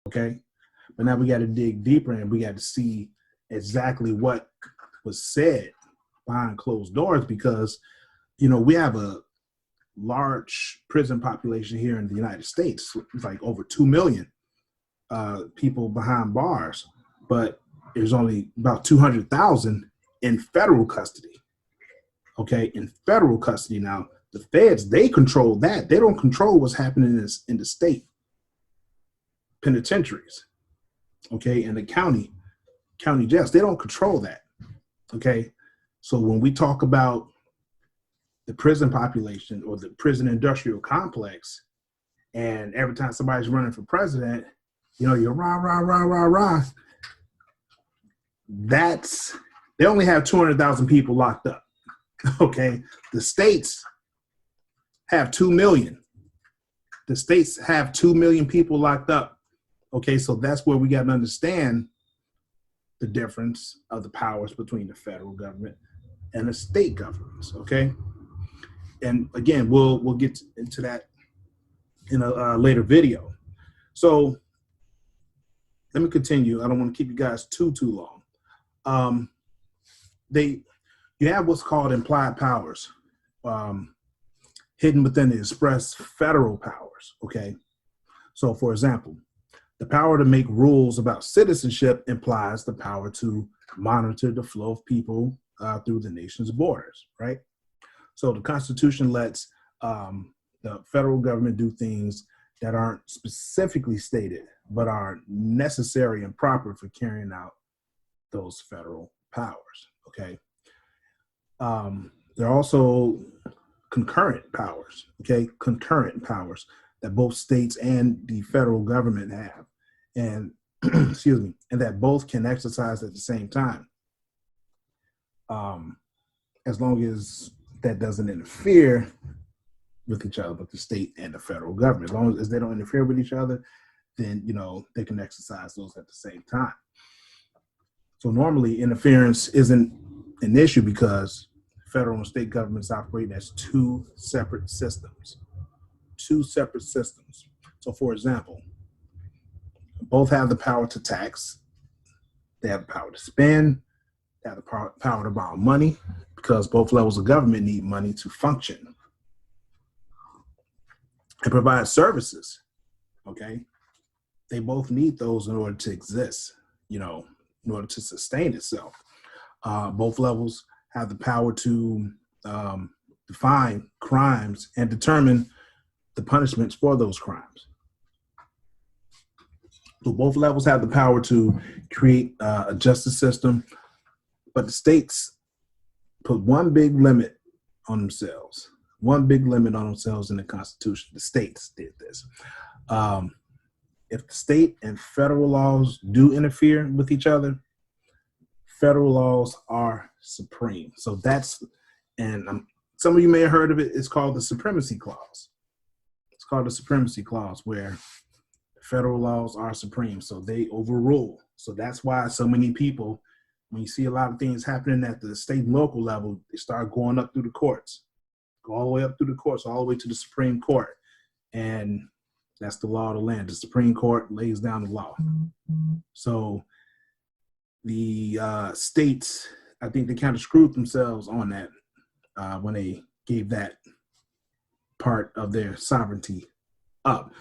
okay? But now we got to dig deeper and we got to see exactly what was said behind closed doors, because, you know, we have a large prison population here in the United States. It's like over 2 million people behind bars, but there's only about 200,000 in federal custody. Okay, in federal custody. Now, the feds, they control that. They don't control what's happening in the state penitentiaries, okay, and the county jails. They don't control that, okay? So when we talk about the prison population or the prison industrial complex, and every time somebody's running for president, you know, you're rah, rah, rah, rah, rah. That's, they only have 200,000 people locked up, okay? The states have 2 million. The states have 2 million people locked up, okay? So that's where we got to understand the difference of the powers between the federal government and the state governments, okay? And again, we'll get into that in a later video. So let me continue. I don't want to keep you guys too long. You have what's called implied powers, hidden within the express federal powers, okay? So for example, the power to make rules about citizenship implies the power to monitor the flow of people through the nation's borders, right? So the Constitution lets the federal government do things that aren't specifically stated, but are necessary and proper for carrying out those federal powers, okay? There are also concurrent powers, okay? Concurrent powers that both states and the federal government have, and excuse me, and that both can exercise at the same time, as long as that doesn't interfere with each other, with the state and the federal government. As long as they don't interfere with each other, then, you know, they can exercise those at the same time. So normally interference isn't an issue because federal and state governments operate as two separate systems. Two separate systems. So for example, both have the power to tax, they have the power to spend, they have the power to borrow money, because both levels of government need money to function and provide services, okay? They both need those in order to exist, you know, in order to sustain itself. Both levels have the power to define crimes and determine the punishments for those crimes. So both levels have the power to create a justice system, but the states put one big limit on themselves. One big limit on themselves in the Constitution. The states did this. If the state and federal laws do interfere with each other, federal laws are supreme. So that's, and some of you may have heard of it, it's called the Supremacy Clause. It's called the Supremacy Clause, where federal laws are supreme, so they overrule. So that's why so many people, when you see a lot of things happening at the state and local level, they start going up through the courts, go all the way up through the courts, all the way to the Supreme Court. And that's the law of the land. The Supreme Court lays down the law. So the states, I think they kind of screwed themselves on that when they gave that part of their sovereignty up.